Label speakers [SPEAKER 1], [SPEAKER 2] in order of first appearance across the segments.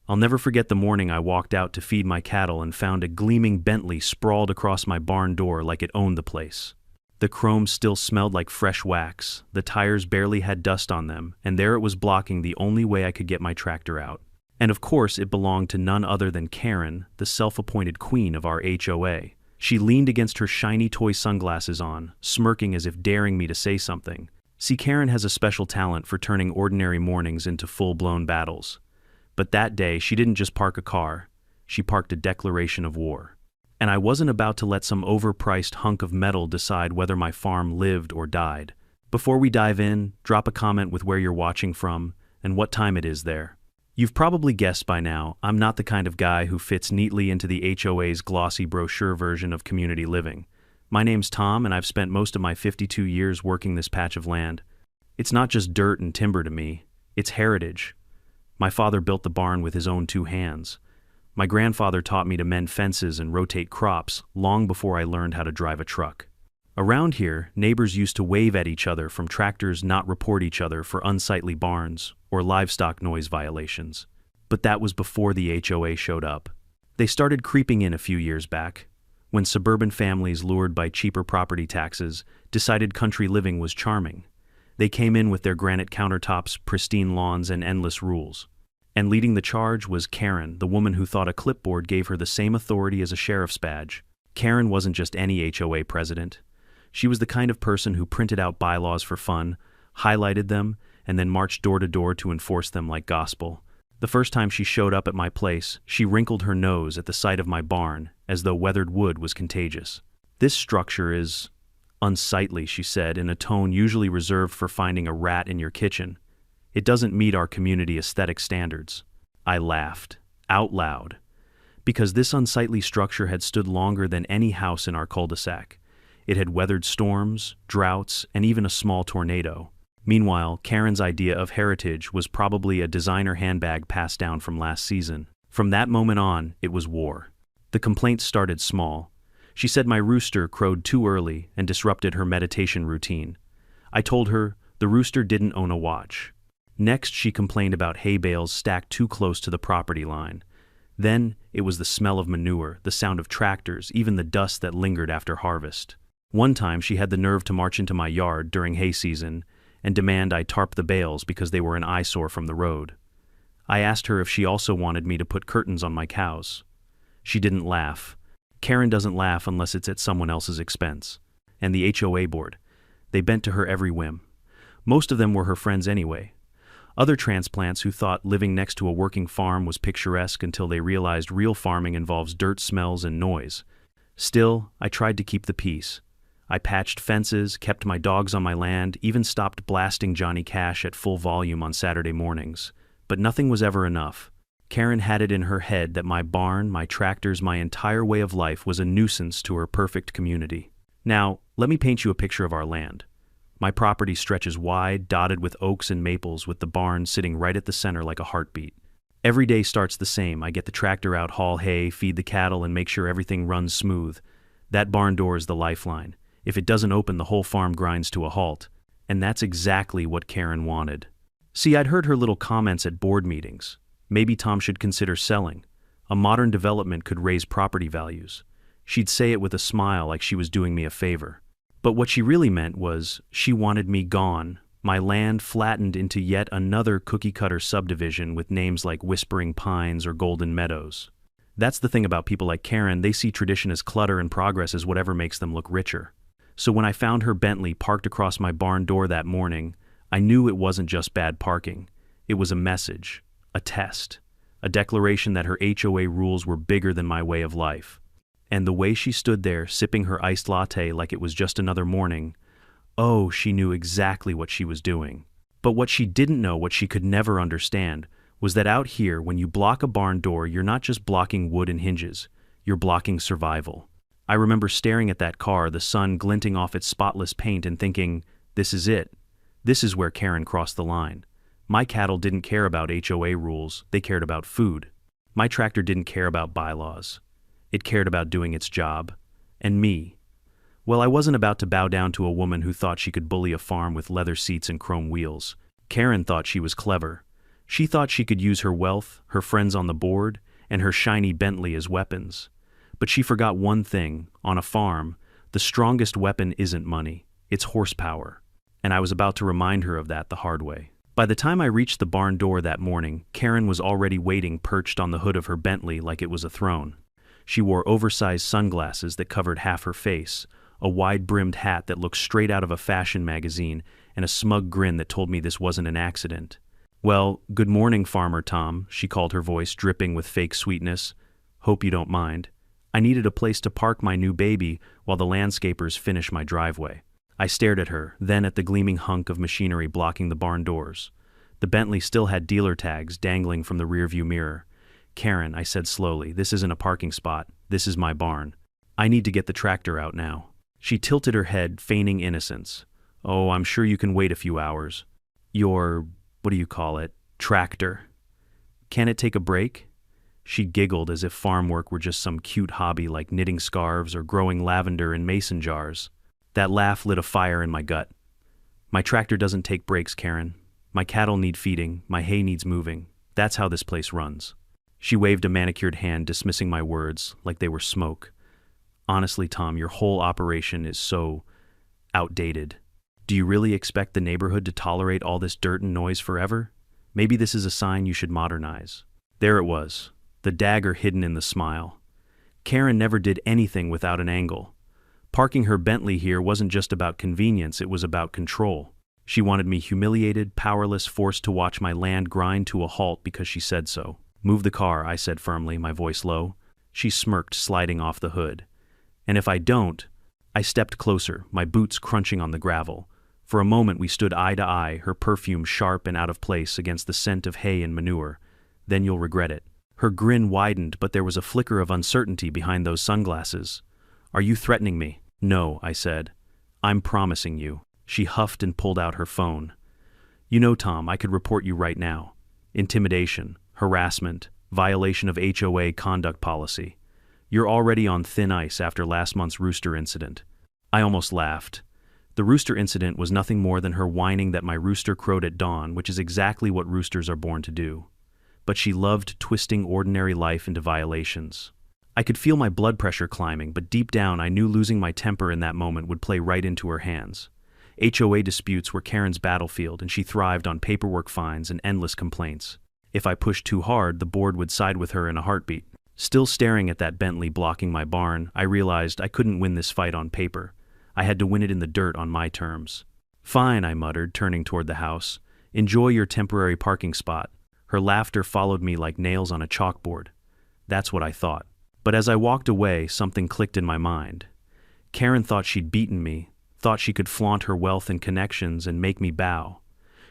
[SPEAKER 1] I'll never forget the morning I walked out to feed my cattle and found a gleaming Bentley sprawled across my barn door like it owned the place. The chrome still smelled like fresh wax, the tires barely had dust on them, and there it was blocking the only way I could get my tractor out. And of course it belonged to none other than Karen, the self-appointed queen of our HOA. She leaned against her shiny toy sunglasses on, smirking as if daring me to say something. See, Karen has a special talent for turning ordinary mornings into full-blown battles. But that day, she didn't just park a car, she parked a declaration of war. And I wasn't about to let some overpriced hunk of metal decide whether my farm lived or died. Before we dive in, drop a comment with where you're watching from and what time it is there. You've probably guessed by now, I'm not the kind of guy who fits neatly into the HOA's glossy brochure version of community living. My name's Tom, and I've spent most of my 52 years working this patch of land. It's not just dirt and timber to me, it's heritage. My father built the barn with his own 2 hands. My grandfather taught me to mend fences and rotate crops long before I learned how to drive a truck. Around here, neighbors used to wave at each other from tractors, not report each other for unsightly barns or livestock noise violations. But that was before the HOA showed up. They started creeping in a few years back, when suburban families lured by cheaper property taxes decided country living was charming. They came in with their granite countertops, pristine lawns, and endless rules. And leading the charge was Karen, the woman who thought a clipboard gave her the same authority as a sheriff's badge. Karen wasn't just any HOA president. She was the kind of person who printed out bylaws for fun, highlighted them, and then marched door to door to enforce them like gospel. The first time she showed up at my place, she wrinkled her nose at the sight of my barn, as though weathered wood was contagious. "This structure is unsightly," she said in a tone usually reserved for finding a rat in your kitchen. "It doesn't meet our community aesthetic standards." I laughed, out loud, because this unsightly structure had stood longer than any house in our cul-de-sac. It had weathered storms, droughts, and even a small tornado. Meanwhile, Karen's idea of heritage was probably a designer handbag passed down from last season. From that moment on, it was war. The complaints started small. She said my rooster crowed too early and disrupted her meditation routine. I told her the rooster didn't own a watch. Next, she complained about hay bales stacked too close to the property line. Then, it was the smell of manure, the sound of tractors, even the dust that lingered after harvest. One time, she had the nerve to march into my yard during hay season and demand I tarp the bales because they were an eyesore from the road. I asked her if she also wanted me to put curtains on my cows. She didn't laugh. Karen doesn't laugh unless it's at someone else's expense. And the HOA board, they bent to her every whim. Most of them were her friends anyway. Other transplants who thought living next to a working farm was picturesque until they realized real farming involves dirt, smells, and noise. Still, I tried to keep the peace. I patched fences, kept my dogs on my land, even stopped blasting Johnny Cash at full volume on Saturday mornings. But nothing was ever enough. Karen had it in her head that my barn, my tractors, my entire way of life was a nuisance to her perfect community. Now, let me paint you a picture of our land. My property stretches wide, dotted with oaks and maples, with the barn sitting right at the center like a heartbeat. Every day starts the same. I get the tractor out, haul hay, feed the cattle, and make sure everything runs smooth. That barn door is the lifeline. If it doesn't open, the whole farm grinds to a halt. And that's exactly what Karen wanted. See, I'd heard her little comments at board meetings. Maybe Tom should consider selling. A modern development could raise property values. She'd say it with a smile like she was doing me a favor. But what she really meant was, she wanted me gone, my land flattened into yet another cookie-cutter subdivision with names like Whispering Pines or Golden Meadows. That's the thing about people like Karen, they see tradition as clutter and progress as whatever makes them look richer. So when I found her Bentley parked across my barn door that morning, I knew it wasn't just bad parking. It was a message, a test, a declaration that her HOA rules were bigger than my way of life. And the way she stood there, sipping her iced latte like it was just another morning, oh, she knew exactly what she was doing. But what she didn't know, what she could never understand, was that out here, when you block a barn door, you're not just blocking wood and hinges, you're blocking survival. I remember staring at that car, the sun glinting off its spotless paint, and thinking, this is it. This is where Karen crossed the line. My cattle didn't care about HOA rules, they cared about food. My tractor didn't care about bylaws. It cared about doing its job. And me. Well, I wasn't about to bow down to a woman who thought she could bully a farm with leather seats and chrome wheels. Karen thought she was clever. She thought she could use her wealth, her friends on the board, and her shiny Bentley as weapons. But she forgot one thing: on a farm, the strongest weapon isn't money, it's horsepower. And I was about to remind her of that the hard way. By the time I reached the barn door that morning, Karen was already waiting, perched on the hood of her Bentley like it was a throne. She wore oversized sunglasses that covered half her face, a wide-brimmed hat that looked straight out of a fashion magazine, and a smug grin that told me this wasn't an accident. "Well, good morning, Farmer Tom," she called, her voice dripping with fake sweetness. "Hope you don't mind. I needed a place to park my new baby while the landscapers finish my driveway." I stared at her, then at the gleaming hunk of machinery blocking the barn doors. The Bentley still had dealer tags dangling from the rearview mirror. "Karen," I said slowly, "this isn't a parking spot. This is my barn. I need to get the tractor out now." She tilted her head, feigning innocence. "Oh, I'm sure you can wait a few hours. Your, what do you call it, tractor. Can it take a break?" She giggled as if farm work were just some cute hobby like knitting scarves or growing lavender in mason jars. That laugh lit a fire in my gut. "My tractor doesn't take breaks, Karen. My cattle need feeding, my hay needs moving. That's how this place runs." She waved a manicured hand, dismissing my words like they were smoke. "Honestly, Tom, your whole operation is so outdated. Do you really expect the neighborhood to tolerate all this dirt and noise forever? Maybe this is a sign you should modernize." There it was, the dagger hidden in the smile. Karen never did anything without an angle. Parking her Bentley here wasn't just about convenience, it was about control. She wanted me humiliated, powerless, forced to watch my land grind to a halt because she said so. "Move the car," I said firmly, my voice low. She smirked, sliding off the hood. "And if I don't—" I stepped closer, my boots crunching on the gravel. For a moment we stood eye to eye, her perfume sharp and out of place against the scent of hay and manure. "Then you'll regret it." Her grin widened, but there was a flicker of uncertainty behind those sunglasses. "Are you threatening me?" "No," I said. "I'm promising you." She huffed and pulled out her phone. "You know, Tom, I could report you right now. Intimidation, harassment, violation of HOA conduct policy. You're already on thin ice after last month's rooster incident." I almost laughed. The rooster incident was nothing more than her whining that my rooster crowed at dawn, which is exactly what roosters are born to do. But she loved twisting ordinary life into violations. I could feel my blood pressure climbing, but deep down I knew losing my temper in that moment would play right into her hands. HOA disputes were Karen's battlefield, and she thrived on paperwork fines and endless complaints. If I pushed too hard, the board would side with her in a heartbeat. Still staring at that Bentley blocking my barn, I realized I couldn't win this fight on paper. I had to win it in the dirt on my terms. "Fine," I muttered, turning toward the house. "Enjoy your temporary parking spot." Her laughter followed me like nails on a chalkboard. That's what I thought. But as I walked away, something clicked in my mind. Karen thought she'd beaten me, thought she could flaunt her wealth and connections and make me bow.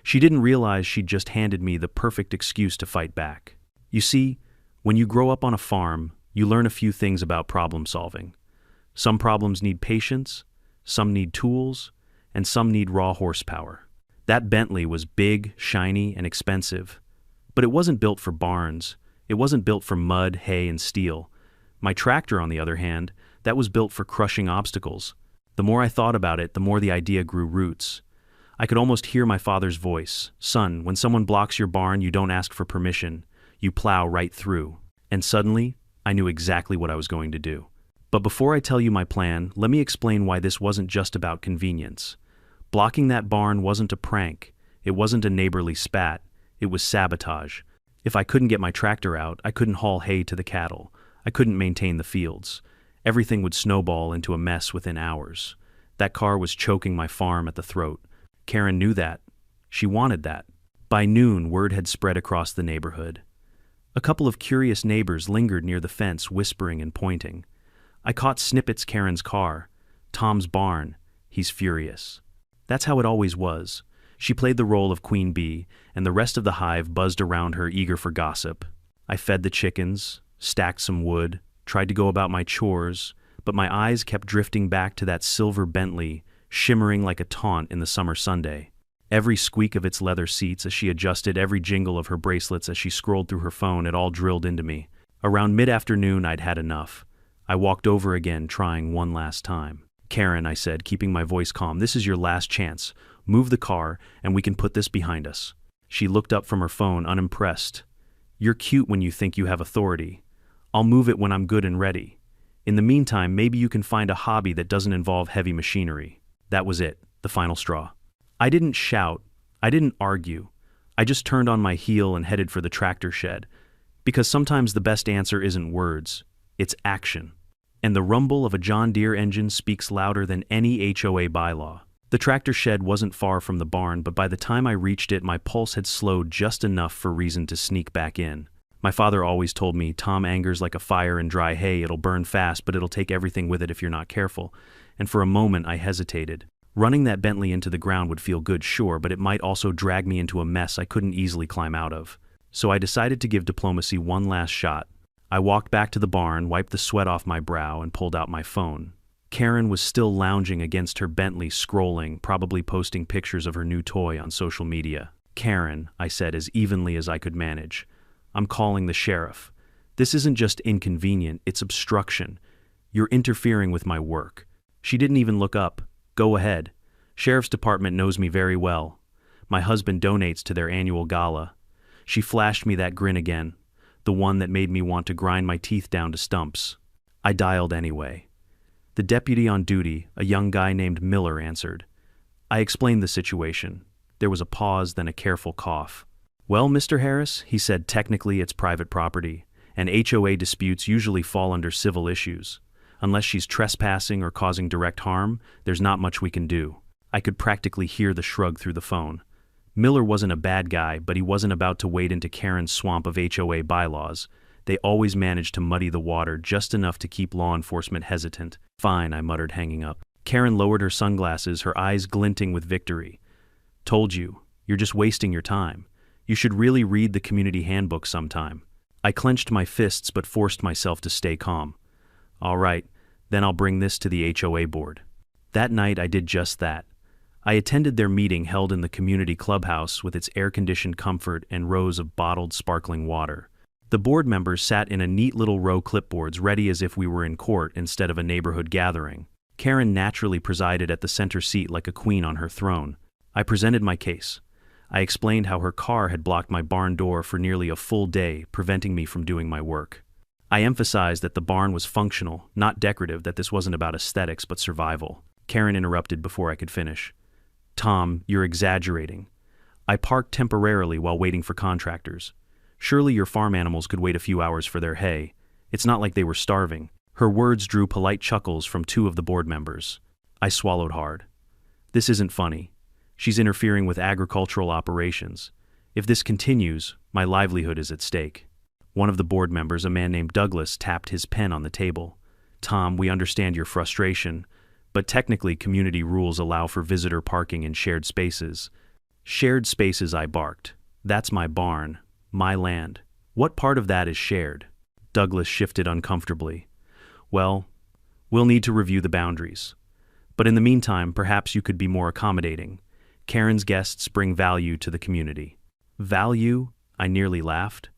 [SPEAKER 1] She didn't realize she'd just handed me the perfect excuse to fight back. You see, when you grow up on a farm, you learn a few things about problem solving. Some problems need patience, some need tools, and some need raw horsepower. That Bentley was big, shiny, and expensive. But it wasn't built for barns. It wasn't built for mud, hay, and steel. My tractor, on the other hand, that was built for crushing obstacles. The more I thought about it, the more the idea grew roots. I could almost hear my father's voice. "Son, when someone blocks your barn, you don't ask for permission. You plow right through." And suddenly, I knew exactly what I was going to do. But before I tell you my plan, let me explain why this wasn't just about convenience. Blocking that barn wasn't a prank. It wasn't a neighborly spat. It was sabotage. If I couldn't get my tractor out, I couldn't haul hay to the cattle. I couldn't maintain the fields. Everything would snowball into a mess within hours. That car was choking my farm at the throat. Karen knew that. She wanted that. By noon, word had spread across the neighborhood. A couple of curious neighbors lingered near the fence, whispering and pointing. I caught snippets: Karen's car, Tom's barn. He's furious. That's how it always was. She played the role of queen bee, and the rest of the hive buzzed around her, eager for gossip. I fed the chickens, stacked some wood, tried to go about my chores, but my eyes kept drifting back to that silver Bentley, shimmering like a taunt in the summer Sunday. Every squeak of its leather seats as she adjusted, every jingle of her bracelets as she scrolled through her phone, it all drilled into me. Around mid-afternoon, I'd had enough. I walked over again, trying one last time. "Karen," I said, keeping my voice calm, "this is your last chance. Move the car, and we can put this behind us." She looked up from her phone, unimpressed. You're cute when you think you have authority. I'll move it when I'm good and ready. In the meantime, maybe you can find a hobby that doesn't involve heavy machinery. That was it, the final straw. I didn't shout. I didn't argue. I just turned on my heel and headed for the tractor shed. Because sometimes the best answer isn't words, it's action. And the rumble of a John Deere engine speaks louder than any HOA bylaw. The tractor shed wasn't far from the barn, but by the time I reached it, my pulse had slowed just enough for reason to sneak back in. My father always told me, Tom, anger's like a fire in dry hay. It'll burn fast, but it'll take everything with it if you're not careful. And for a moment, I hesitated. Running that Bentley into the ground would feel good, sure, but it might also drag me into a mess I couldn't easily climb out of. So I decided to give diplomacy one last shot. I walked back to the barn, wiped the sweat off my brow, and pulled out my phone. Karen was still lounging against her Bentley, scrolling, probably posting pictures of her new toy on social media. Karen, I said as evenly as I could manage, I'm calling the sheriff. This isn't just inconvenient, it's obstruction. You're interfering with my work. She didn't even look up. Go ahead. Sheriff's department knows me very well. My husband donates to their annual gala. She flashed me that grin again, the one that made me want to grind my teeth down to stumps. I dialed anyway. The deputy on duty, a young guy named Miller, answered. I explained the situation. There was a pause, then a careful cough. Well, Mr. Harris, he said, technically it's private property, and HOA disputes usually fall under civil issues. Unless she's trespassing or causing direct harm, there's not much we can do. I could practically hear the shrug through the phone. Miller wasn't a bad guy, but he wasn't about to wade into Karen's swamp of HOA bylaws. They always managed to muddy the water just enough to keep law enforcement hesitant. Fine, I muttered, hanging up. Karen lowered her sunglasses, her eyes glinting with victory. Told you, you're just wasting your time. You should really read the community handbook sometime. I clenched my fists but forced myself to stay calm. All right, then I'll bring this to the HOA board. That night I did just that. I attended their meeting held in the community clubhouse with its air-conditioned comfort and rows of bottled sparkling water. The board members sat in a neat little row clipboards, ready as if we were in court instead of a neighborhood gathering. Karen naturally presided at the center seat like a queen on her throne. I presented my case. I explained how her car had blocked my barn door for nearly a full day, preventing me from doing my work. I emphasized that the barn was functional, not decorative, that this wasn't about aesthetics but survival. Karen interrupted before I could finish. Tom, you're exaggerating. I parked temporarily while waiting for contractors. Surely your farm animals could wait a few hours for their hay. It's not like they were starving. Her words drew polite chuckles from two of the board members. I swallowed hard. This isn't funny. She's interfering with agricultural operations. If this continues, my livelihood is at stake. One of the board members, a man named Douglas, tapped his pen on the table. Tom, we understand your frustration, but technically community rules allow for visitor parking in shared spaces. Shared spaces, I barked. That's my barn. My land. What part of that is shared? Douglas shifted uncomfortably. Well, we'll need to review the boundaries. But in the meantime, perhaps you could be more accommodating. Karen's guests bring value to the community. Value? I nearly laughed.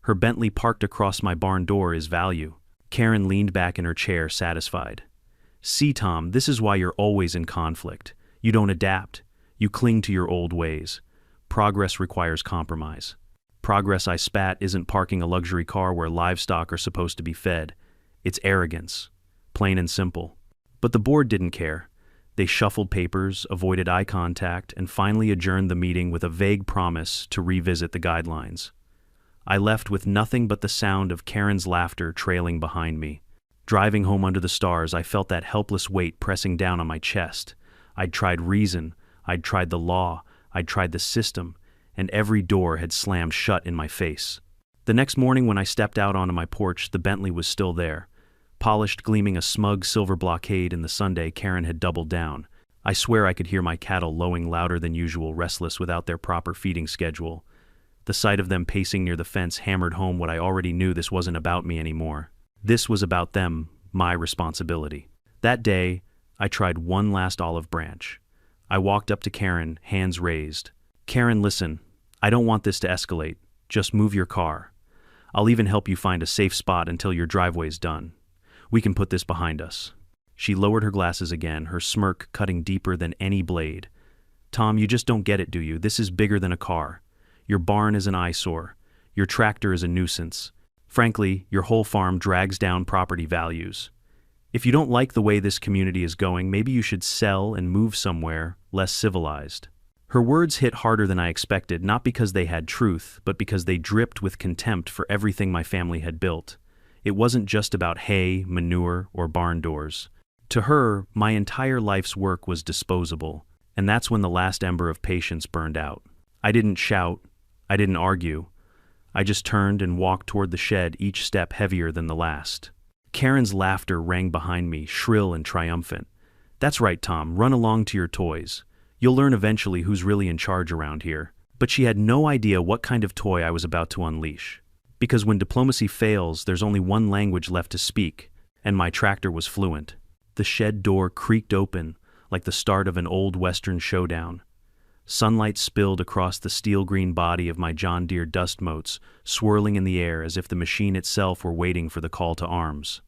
[SPEAKER 1] Her Bentley parked across my barn door is value. Karen leaned back in her chair, satisfied. See, Tom, this is why you're always in conflict. You don't adapt. You cling to your old ways. Progress requires compromise. Progress, I spat, isn't parking a luxury car where livestock are supposed to be fed. It's arrogance. Plain and simple. But the board didn't care. They shuffled papers, avoided eye contact, and finally adjourned the meeting with a vague promise to revisit the guidelines. I left with nothing but the sound of Karen's laughter trailing behind me. Driving home under the stars, I felt that helpless weight pressing down on my chest. I'd tried reason, I'd tried the law, I'd tried the system, and every door had slammed shut in my face. The next morning when I stepped out onto my porch, the Bentley was still there. Polished, gleaming a smug silver blockade in the Sunday, Karen had doubled down. I swear I could hear my cattle lowing louder than usual, restless without their proper feeding schedule. The sight of them pacing near the fence hammered home what I already knew: this wasn't about me anymore. This was about them, my responsibility. That day, I tried one last olive branch. I walked up to Karen, hands raised. Karen, listen, I don't want this to escalate. Just move your car. I'll even help you find a safe spot until your driveway's done. We can put this behind us. She lowered her glasses again, her smirk cutting deeper than any blade. Tom, you just don't get it, do you? This is bigger than a car. Your barn is an eyesore. Your tractor is a nuisance. Frankly, your whole farm drags down property values. If you don't like the way this community is going, maybe you should sell and move somewhere less civilized." Her words hit harder than I expected, not because they had truth, but because they dripped with contempt for everything my family had built. It wasn't just about hay, manure, or barn doors. To her, my entire life's work was disposable, and that's when the last ember of patience burned out. I didn't shout. I didn't argue. I just turned and walked toward the shed, each step heavier than the last. Karen's laughter rang behind me, shrill and triumphant. "That's right, Tom, run along to your toys. You'll learn eventually who's really in charge around here." But she had no idea what kind of toy I was about to unleash. Because when diplomacy fails, there's only one language left to speak, and my tractor was fluent. The shed door creaked open, like the start of an old Western showdown. Sunlight spilled across the steel-green body of my John Deere dust motes, swirling in the air as if the machine itself were waiting for the call to arms.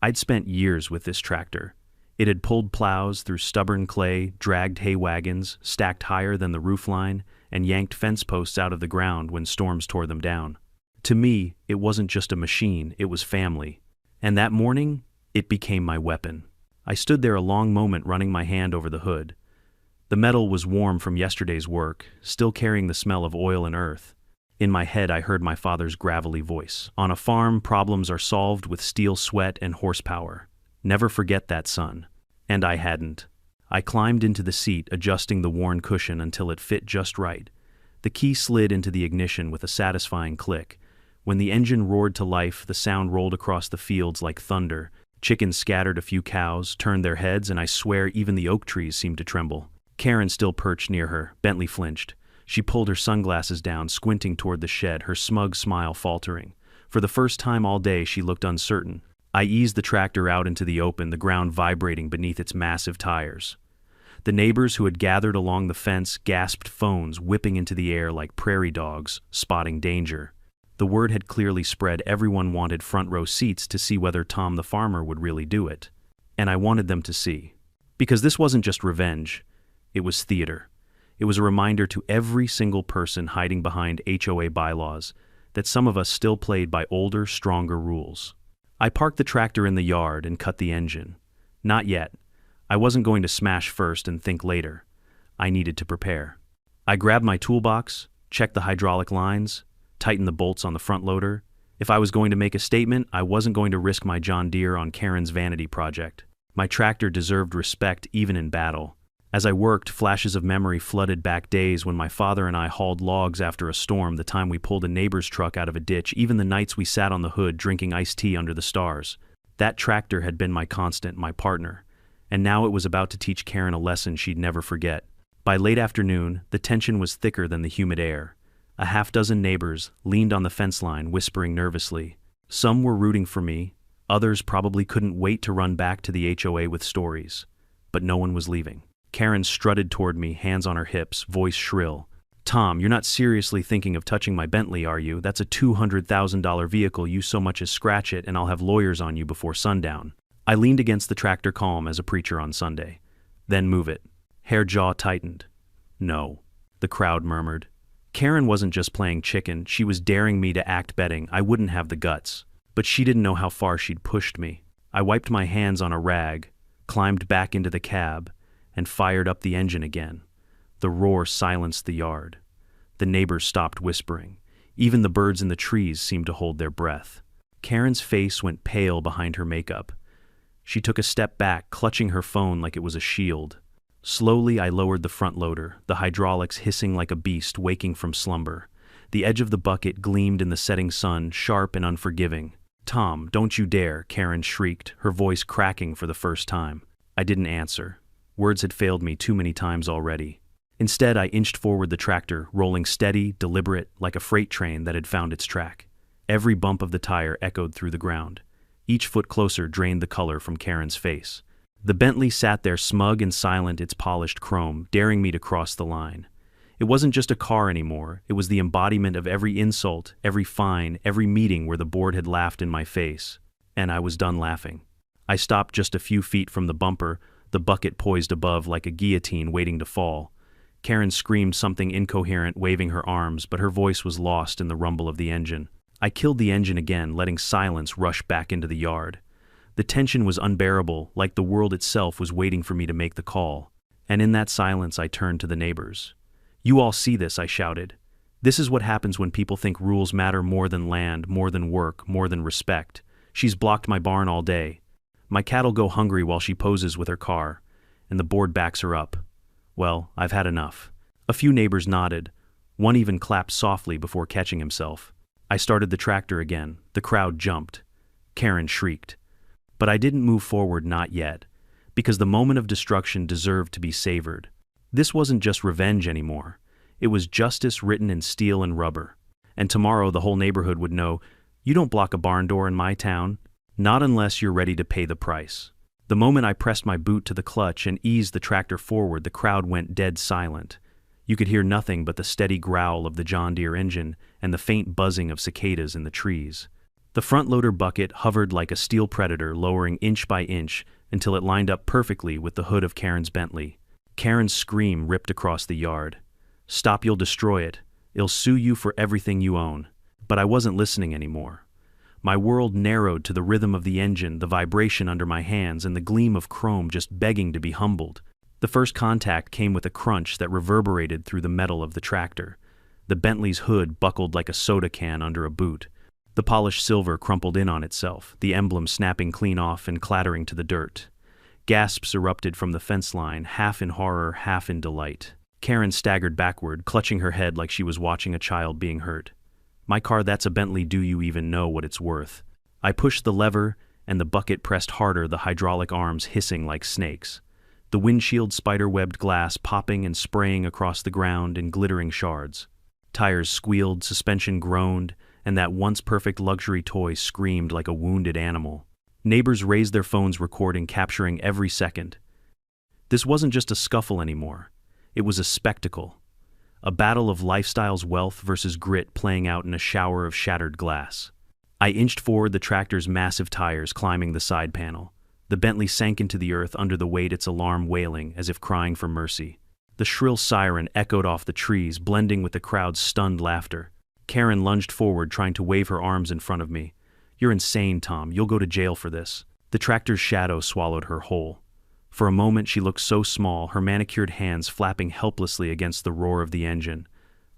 [SPEAKER 1] I'd spent years with this tractor. It had pulled plows through stubborn clay, dragged hay wagons, stacked higher than the roofline, and yanked fence posts out of the ground when storms tore them down. To me, it wasn't just a machine, it was family. And that morning, it became my weapon. I stood there a long moment, running my hand over the hood. The metal was warm from yesterday's work, still carrying the smell of oil and earth. In my head, I heard my father's gravelly voice. "On a farm, problems are solved with steel sweat and horsepower. Never forget that, son." And I hadn't. I climbed into the seat, adjusting the worn cushion until it fit just right. The key slid into the ignition with a satisfying click. When the engine roared to life, the sound rolled across the fields like thunder. Chickens scattered, a few cows turned their heads, and I swear even the oak trees seemed to tremble. Karen still perched near her. Bentley flinched. She pulled her sunglasses down, squinting toward the shed, her smug smile faltering. For the first time all day, she looked uncertain. I eased the tractor out into the open, the ground vibrating beneath its massive tires. The neighbors who had gathered along the fence gasped, phones whipping into the air like prairie dogs, spotting danger. The word had clearly spread. Everyone wanted front row seats to see whether Tom the farmer would really do it. And I wanted them to see. Because this wasn't just revenge. It was theater. It was a reminder to every single person hiding behind HOA bylaws that some of us still played by older, stronger rules. I parked the tractor in the yard and cut the engine. Not yet. I wasn't going to smash first and think later. I needed to prepare. I grabbed my toolbox, checked the hydraulic lines, tightened the bolts on the front loader. If I was going to make a statement, I wasn't going to risk my John Deere on Karen's vanity project. My tractor deserved respect even in battle. As I worked, flashes of memory flooded back, days when my father and I hauled logs after a storm, the time we pulled a neighbor's truck out of a ditch, even the nights we sat on the hood drinking iced tea under the stars. That tractor had been my constant, my partner. And now it was about to teach Karen a lesson she'd never forget. By late afternoon, the tension was thicker than the humid air. A half-dozen neighbors leaned on the fence line, whispering nervously. Some were rooting for me, others probably couldn't wait to run back to the HOA with stories. But no one was leaving. Karen strutted toward me, hands on her hips, voice shrill. "Tom, you're not seriously thinking of touching my Bentley, are you? That's a $200,000 vehicle. You so much as scratch it and I'll have lawyers on you before sundown." I leaned against the tractor, calm as a preacher on Sunday. "Then move it." Her jaw tightened. "No," the crowd murmured. Karen wasn't just playing chicken, she was daring me to act, betting I wouldn't have the guts. But she didn't know how far she'd pushed me. I wiped my hands on a rag, climbed back into the cab, and fired up the engine again. The roar silenced the yard. The neighbors stopped whispering. Even the birds in the trees seemed to hold their breath. Karen's face went pale behind her makeup. She took a step back, clutching her phone like it was a shield. Slowly, I lowered the front loader, the hydraulics hissing like a beast waking from slumber. The edge of the bucket gleamed in the setting sun, sharp and unforgiving. "Tom, don't you dare," Karen shrieked, her voice cracking for the first time. I didn't answer. Words had failed me too many times already. Instead, I inched forward the tractor, rolling steady, deliberate, like a freight train that had found its track. Every bump of the tire echoed through the ground. Each foot closer drained the color from Karen's face. The Bentley sat there smug and silent, its polished chrome, daring me to cross the line. It wasn't just a car anymore, it was the embodiment of every insult, every fine, every meeting where the board had laughed in my face. And I was done laughing. I stopped just a few feet from the bumper, the bucket poised above like a guillotine waiting to fall. Karen screamed something incoherent, waving her arms, but her voice was lost in the rumble of the engine. I killed the engine again, letting silence rush back into the yard. The tension was unbearable, like the world itself was waiting for me to make the call. And in that silence, I turned to the neighbors. "You all see this," I shouted. "This is what happens when people think rules matter more than land, more than work, more than respect. She's blocked my barn all day. My cattle go hungry while she poses with her car, and the board backs her up. Well, I've had enough." A few neighbors nodded. One even clapped softly before catching himself. I started the tractor again. The crowd jumped. Karen shrieked. But I didn't move forward, not yet, because the moment of destruction deserved to be savored. This wasn't just revenge anymore. It was justice written in steel and rubber. And tomorrow the whole neighborhood would know, "You don't block a barn door in my town. Not unless you're ready to pay the price." The moment I pressed my boot to the clutch and eased the tractor forward, the crowd went dead silent. You could hear nothing but the steady growl of the John Deere engine and the faint buzzing of cicadas in the trees. The front loader bucket hovered like a steel predator, lowering inch by inch until it lined up perfectly with the hood of Karen's Bentley. Karen's scream ripped across the yard. "Stop, you'll destroy it. It'll sue you for everything you own." But I wasn't listening anymore. My world narrowed to the rhythm of the engine, the vibration under my hands, and the gleam of chrome just begging to be humbled. The first contact came with a crunch that reverberated through the metal of the tractor. The Bentley's hood buckled like a soda can under a boot. The polished silver crumpled in on itself, the emblem snapping clean off and clattering to the dirt. Gasps erupted from the fence line, half in horror, half in delight. Karen staggered backward, clutching her head like she was watching a child being hurt. "My car, that's a Bentley, do you even know what it's worth?" I pushed the lever, and the bucket pressed harder, the hydraulic arms hissing like snakes. The windshield spider-webbed glass popping and spraying across the ground in glittering shards. Tires squealed, suspension groaned, and that once perfect luxury toy screamed like a wounded animal. Neighbors raised their phones, recording, capturing every second. This wasn't just a scuffle anymore. It was a spectacle. A battle of lifestyles, wealth versus grit, playing out in a shower of shattered glass. I inched forward, the tractor's massive tires climbing the side panel. The Bentley sank into the earth under the weight, its alarm wailing as if crying for mercy. The shrill siren echoed off the trees, blending with the crowd's stunned laughter. Karen lunged forward, trying to wave her arms in front of me. "You're insane, Tom. You'll go to jail for this." The tractor's shadow swallowed her whole. For a moment she looked so small, her manicured hands flapping helplessly against the roar of the engine.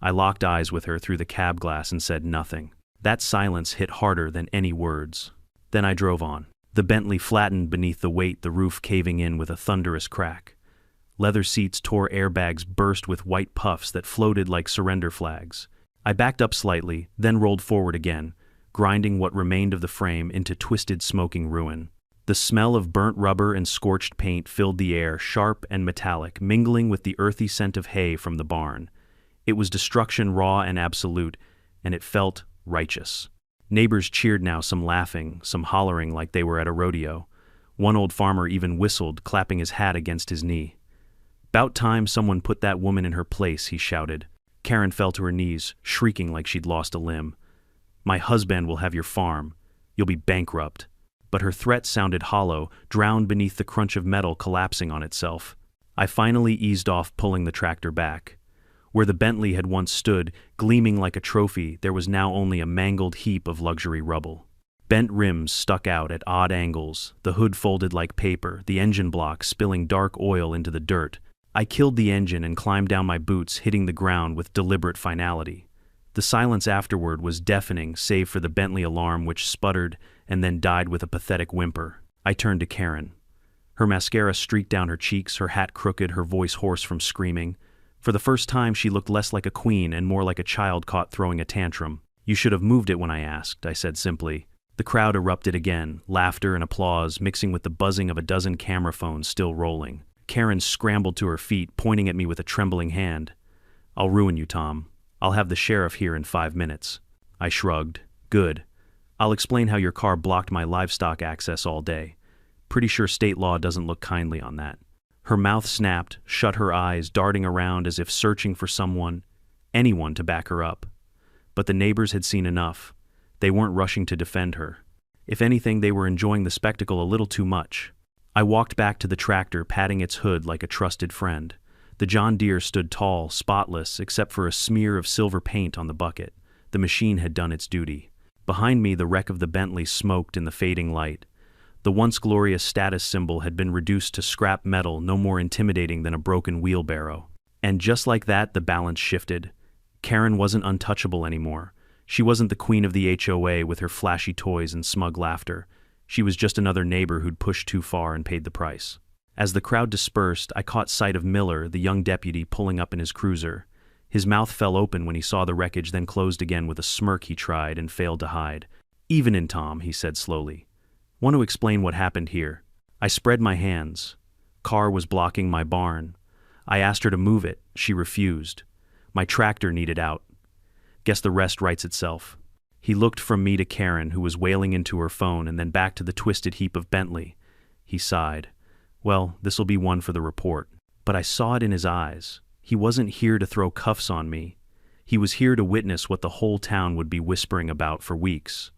[SPEAKER 1] I locked eyes with her through the cab glass and said nothing. That silence hit harder than any words. Then I drove on. The Bentley flattened beneath the weight, the roof caving in with a thunderous crack. Leather seats tore, airbags burst with white puffs that floated like surrender flags. I backed up slightly, then rolled forward again, grinding what remained of the frame into twisted, smoking ruin. The smell of burnt rubber and scorched paint filled the air, sharp and metallic, mingling with the earthy scent of hay from the barn. It was destruction, raw and absolute, and it felt righteous. Neighbors cheered now, some laughing, some hollering like they were at a rodeo. One old farmer even whistled, clapping his hat against his knee. "'Bout time someone put that woman in her place," he shouted. Karen fell to her knees, shrieking like she'd lost a limb. "My husband will have your farm. You'll be bankrupt." But her threat sounded hollow, drowned beneath the crunch of metal collapsing on itself. I finally eased off, pulling the tractor back. Where the Bentley had once stood, gleaming like a trophy, there was now only a mangled heap of luxury rubble. Bent rims stuck out at odd angles, the hood folded like paper, the engine block spilling dark oil into the dirt. I killed the engine and climbed down my boots, hitting the ground with deliberate finality. The silence afterward was deafening, save for the Bentley alarm which sputtered and then died with a pathetic whimper. I turned to Karen. Her mascara streaked down her cheeks, her hat crooked, her voice hoarse from screaming. For the first time she looked less like a queen and more like a child caught throwing a tantrum. "You should have moved it when I asked," I said simply. The crowd erupted again, laughter and applause mixing with the buzzing of a dozen camera phones still rolling. Karen scrambled to her feet, pointing at me with a trembling hand. "I'll ruin you, Tom. I'll have the sheriff here in 5 minutes." I shrugged. "Good. I'll explain how your car blocked my livestock access all day. Pretty sure state law doesn't look kindly on that." Her mouth snapped, shut, her eyes darting around as if searching for someone, anyone to back her up. But the neighbors had seen enough. They weren't rushing to defend her. If anything, they were enjoying the spectacle a little too much. I walked back to the tractor, patting its hood like a trusted friend. The John Deere stood tall, spotless, except for a smear of silver paint on the bucket. The machine had done its duty. Behind me, the wreck of the Bentley smoked in the fading light. The once glorious status symbol had been reduced to scrap metal, no more intimidating than a broken wheelbarrow. And just like that, the balance shifted. Karen wasn't untouchable anymore. She wasn't the queen of the HOA with her flashy toys and smug laughter. She was just another neighbor who'd pushed too far and paid the price. As the crowd dispersed, I caught sight of Miller, the young deputy, pulling up in his cruiser. His mouth fell open when he saw the wreckage, then closed again with a smirk he tried and failed to hide. "Evenin', Tom," he said slowly. "Want to explain what happened here?" I spread my hands. Car was blocking my barn. I asked her to move it. She refused. My tractor needed out. Guess the rest writes itself. He looked from me to Karen, who was wailing into her phone, and then back to the twisted heap of Bentley. He sighed. "Well, this'll be one for the report." But I saw it in his eyes. He wasn't here to throw cuffs on me. He was here to witness what the whole town would be whispering about for weeks.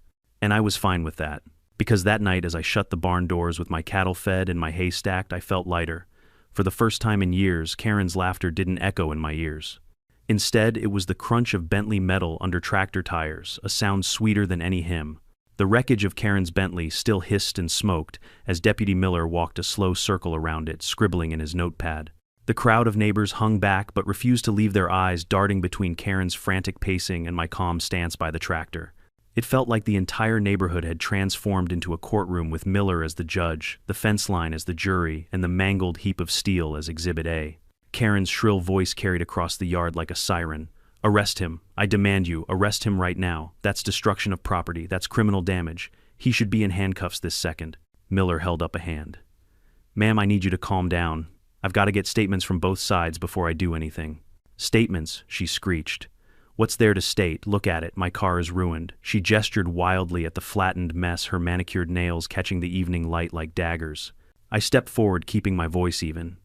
[SPEAKER 1] And I was fine with that. Because that night, as I shut the barn doors with my cattle fed and my hay stacked, I felt lighter. For the first time in years, Karen's laughter didn't echo in my ears. Instead, it was the crunch of Bentley metal under tractor tires, a sound sweeter than any hymn. The wreckage of Karen's Bentley still hissed and smoked as Deputy Miller walked a slow circle around it, scribbling in his notepad. The crowd of neighbors hung back but refused to leave their eyes darting between Karen's frantic pacing and my calm stance by the tractor. It felt like the entire neighborhood had transformed into a courtroom with Miller as the judge, the fence line as the jury, and the mangled heap of steel as Exhibit A. Karen's shrill voice carried across the yard like a siren. "Arrest him. I demand you, arrest him right now. That's destruction of property. That's criminal damage. He should be in handcuffs this second." Miller held up a hand. "Ma'am, I need you to calm down. I've got to get statements from both sides before I do anything." "Statements," she screeched. "What's there to state? Look at it. My car is ruined." She gestured wildly at the flattened mess, her manicured nails catching the evening light like daggers. I stepped forward, keeping my voice even.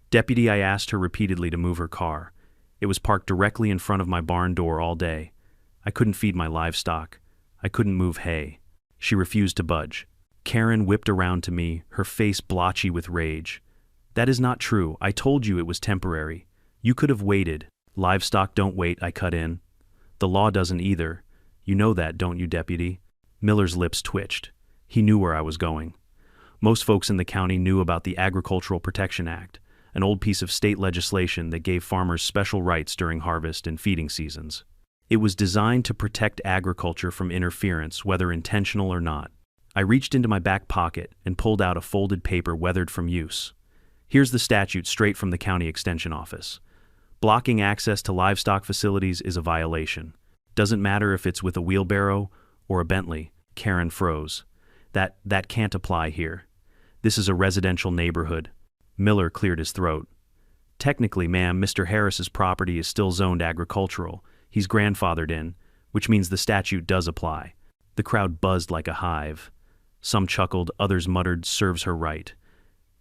[SPEAKER 1] "Deputy," I asked her repeatedly to move her car. It was parked directly in front of my barn door all day. I couldn't feed my livestock. I couldn't move hay. She refused to budge. Karen whipped around to me, her face blotchy with rage. "That is not true. I told you it was temporary. You could have waited." "Livestock don't wait," I cut in. "The law doesn't either. You know that, don't you, Deputy?" Miller's lips twitched. He knew where I was going. Most folks in the county knew about the Agricultural Protection Act, an old piece of state legislation that gave farmers special rights during harvest and feeding seasons. It was designed to protect agriculture from interference, whether intentional or not. I reached into my back pocket and pulled out a folded paper weathered from use. Here's the statute straight from the county extension office. Blocking access to livestock facilities is a violation. Doesn't matter if it's with a wheelbarrow or a Bentley. Karen froze. That can't apply here. This is a residential neighborhood. Miller cleared his throat. "Technically, ma'am, Mr. Harris's property is still zoned agricultural. He's grandfathered in, which means the statute does apply." The crowd buzzed like a hive. Some chuckled, others muttered, "Serves her right."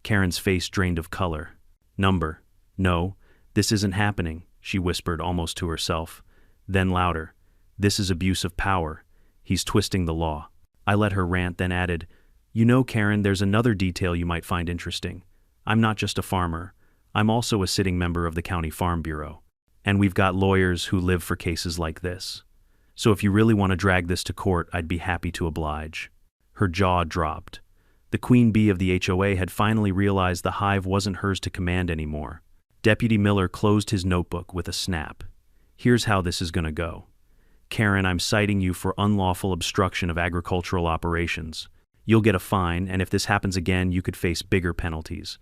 [SPEAKER 1] Karen's face drained of color. "No, this isn't happening," she whispered almost to herself. Then louder, "This is abuse of power. He's twisting the law." I let her rant, then added, "You know, Karen, there's another detail you might find interesting. I'm not just a farmer. I'm also a sitting member of the County Farm Bureau. And we've got lawyers who live for cases like this. So if you really want to drag this to court, I'd be happy to oblige." Her jaw dropped. The queen bee of the HOA had finally realized the hive wasn't hers to command anymore. Deputy Miller closed his notebook with a snap. "Here's how this is going to go. Karen, I'm citing you for unlawful obstruction of agricultural operations. You'll get a fine, and if this happens again, you could face bigger penalties."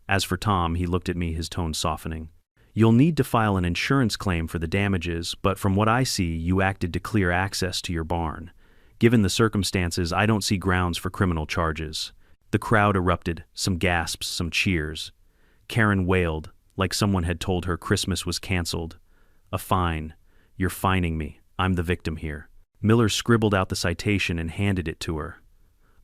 [SPEAKER 1] As for Tom, he looked at me, his tone softening. "You'll need to file an insurance claim for the damages, but from what I see, you acted to clear access to your barn. Given the circumstances, I don't see grounds for criminal charges." The crowd erupted, some gasps, some cheers. Karen wailed, like someone had told her Christmas was canceled. "A fine. You're fining me. I'm the victim here." Miller scribbled out the citation and handed it to her.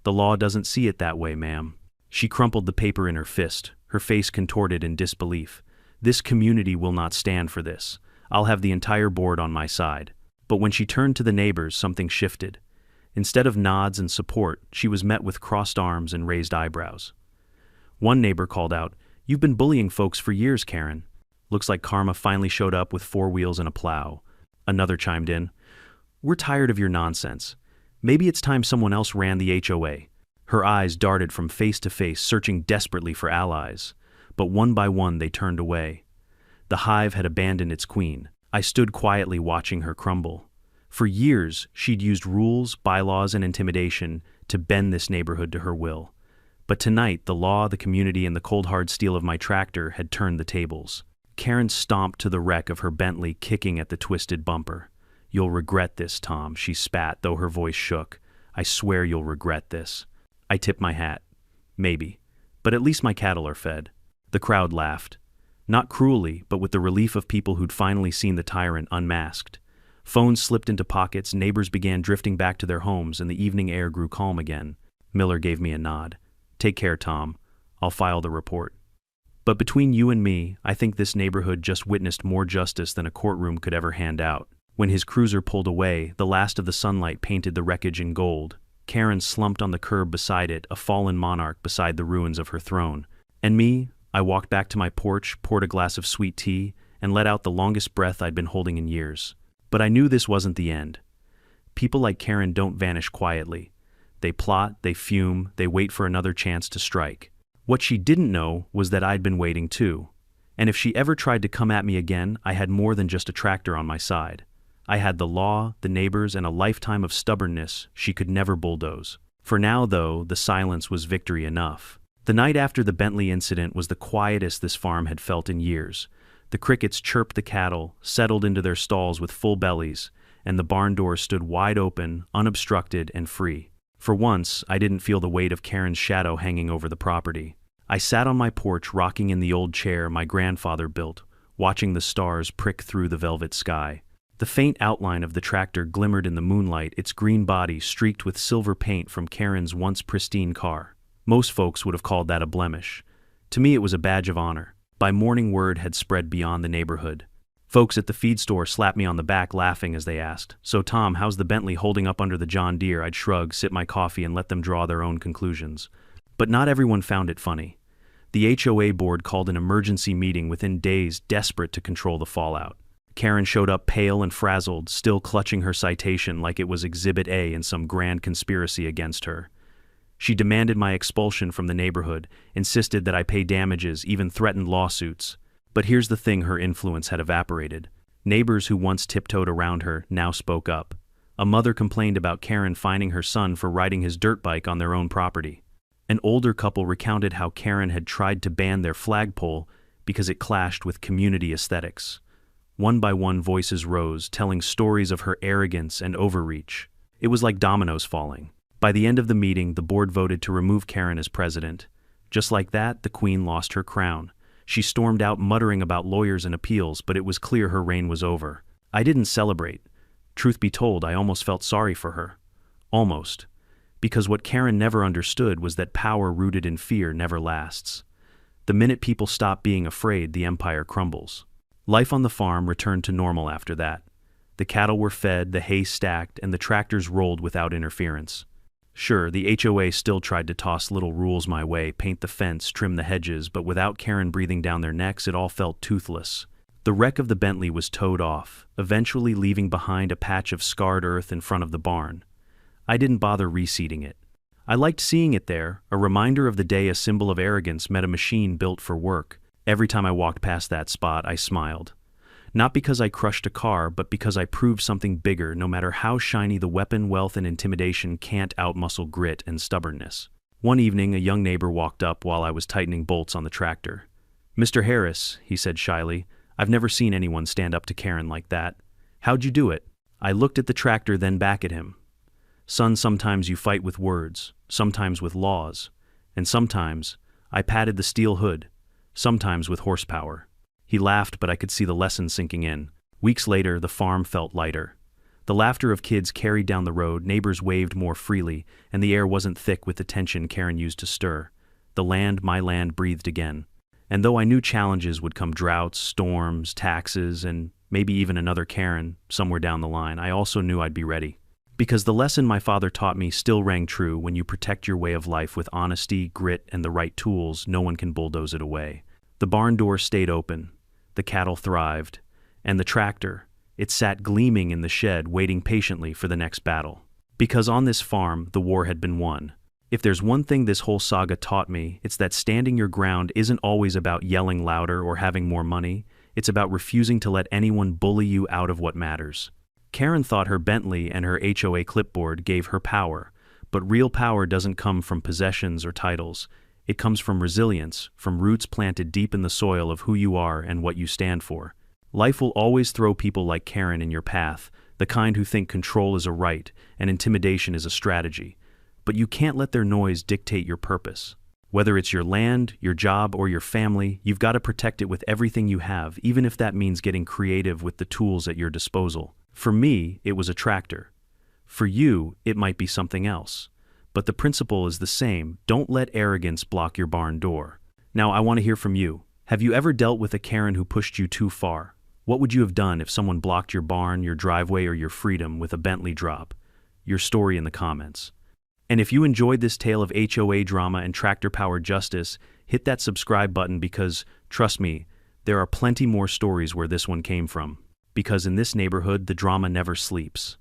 [SPEAKER 1] "The law doesn't see it that way, ma'am." She crumpled the paper in her fist, her face contorted in disbelief. "This community will not stand for this. I'll have the entire board on my side." But when she turned to the neighbors, something shifted. Instead of nods and support, she was met with crossed arms and raised eyebrows. One neighbor called out, "You've been bullying folks for years, Karen." Looks like karma finally showed up with 4 wheels and a plow. Another chimed in. We're tired of your nonsense. Maybe it's time someone else ran the HOA. Her eyes darted from face to face, searching desperately for allies. But one by one they turned away. The hive had abandoned its queen. I stood quietly watching her crumble. For years, she'd used rules, bylaws, and intimidation to bend this neighborhood to her will. But tonight, the law, the community, and the cold hard steel of my tractor had turned the tables. Karen stomped to the wreck of her Bentley, kicking at the twisted bumper. You'll regret this, Tom, she spat, though her voice shook. I swear you'll regret this. I tipped my hat. Maybe. But at least my cattle are fed. The crowd laughed. Not cruelly, but with the relief of people who'd finally seen the tyrant unmasked. Phones slipped into pockets, neighbors began drifting back to their homes, and the evening air grew calm again. Miller gave me a nod. Take care, Tom. I'll file the report. But between you and me, I think this neighborhood just witnessed more justice than a courtroom could ever hand out. When his cruiser pulled away, the last of the sunlight painted the wreckage in gold. Karen slumped on the curb beside it, a fallen monarch beside the ruins of her throne. And me, I walked back to my porch, poured a glass of sweet tea, and let out the longest breath I'd been holding in years. But I knew this wasn't the end. People like Karen don't vanish quietly. They plot, they fume, they wait for another chance to strike. What she didn't know was that I'd been waiting too. And if she ever tried to come at me again, I had more than just a tractor on my side. I had the law, the neighbors, and a lifetime of stubbornness she could never bulldoze. For now, though, the silence was victory enough. The night after the Bentley incident was the quietest this farm had felt in years. The crickets chirped the cattle, settled into their stalls with full bellies, and the barn doors stood wide open, unobstructed, and free. For once, I didn't feel the weight of Karen's shadow hanging over the property. I sat on my porch, rocking in the old chair my grandfather built, watching the stars prick through the velvet sky. The faint outline of the tractor glimmered in the moonlight, its green body streaked with silver paint from Karen's once pristine car. Most folks would have called that a blemish. To me, it was a badge of honor. By morning, word had spread beyond the neighborhood. Folks at the feed store slapped me on the back, laughing as they asked, "So Tom, how's the Bentley holding up under the John Deere?" I'd shrug, sip my coffee, and let them draw their own conclusions. But not everyone found it funny. The HOA board called an emergency meeting within days, desperate to control the fallout. Karen showed up pale and frazzled, still clutching her citation like it was Exhibit A in some grand conspiracy against her. She demanded my expulsion from the neighborhood, insisted that I pay damages, even threatened lawsuits. But here's the thing, her influence had evaporated. Neighbors who once tiptoed around her now spoke up. A mother complained about Karen fining her son for riding his dirt bike on their own property. An older couple recounted how Karen had tried to ban their flagpole because it clashed with community aesthetics. One by one, voices rose, telling stories of her arrogance and overreach. It was like dominoes falling. By the end of the meeting, the board voted to remove Karen as president. Just like that, the queen lost her crown. She stormed out, muttering about lawyers and appeals, but it was clear her reign was over. I didn't celebrate. Truth be told, I almost felt sorry for her. Almost. Because what Karen never understood was that power rooted in fear never lasts. The minute people stop being afraid, the empire crumbles. Life on the farm returned to normal after that. The cattle were fed, the hay stacked, and the tractors rolled without interference. Sure, the HOA still tried to toss little rules my way, paint the fence, trim the hedges, but without Karen breathing down their necks, it all felt toothless. The wreck of the Bentley was towed off, eventually leaving behind a patch of scarred earth in front of the barn. I didn't bother reseeding it. I liked seeing it there, a reminder of the day a symbol of arrogance met a machine built for work. Every time I walked past that spot, I smiled. Not because I crushed a car, but because I proved something bigger. No matter how shiny the weapon, wealth and intimidation can't outmuscle grit and stubbornness. One evening, a young neighbor walked up while I was tightening bolts on the tractor. "Mr. Harris," he said shyly, "I've never seen anyone stand up to Karen like that. How'd you do it?" I looked at the tractor, then back at him. "Son, sometimes you fight with words, sometimes with laws, and sometimes," I patted the steel hood, "sometimes with horsepower." He laughed, but I could see the lesson sinking in. Weeks later, the farm felt lighter. The laughter of kids carried down the road, neighbors waved more freely, and the air wasn't thick with the tension Karen used to stir. The land, my land, breathed again. And though I knew challenges would come, droughts, storms, taxes, and maybe even another Karen somewhere down the line, I also knew I'd be ready. Because the lesson my father taught me still rang true: when you protect your way of life with honesty, grit, and the right tools, no one can bulldoze it away. The barn door stayed open. the cattle thrived, and the tractor, it sat gleaming in the shed waiting patiently for the next battle. Because on this farm, the war had been won. If there's one thing this whole saga taught me, it's that standing your ground isn't always about yelling louder or having more money. It's about refusing to let anyone bully you out of what matters. Karen thought her Bentley and her HOA clipboard gave her power, but real power doesn't come from possessions or titles. It comes from resilience, from roots planted deep in the soil of who you are and what you stand for. Life will always throw people like Karen in your path, the kind who think control is a right and intimidation is a strategy. But you can't let their noise dictate your purpose. Whether it's your land, your job, or your family, you've got to protect it with everything you have, even if that means getting creative with the tools at your disposal. For me, it was a tractor. For you, it might be something else. But the principle is the same. Don't let arrogance block your barn door. Now, I want to hear from you. Have you ever dealt with a Karen who pushed you too far? What would you have done if someone blocked your barn, your driveway, or your freedom with a Bentley drop? Your story in the comments. And if you enjoyed this tale of HOA drama and tractor-powered justice, hit that subscribe button because, trust me, there are plenty more stories where this one came from. Because in this neighborhood, the drama never sleeps.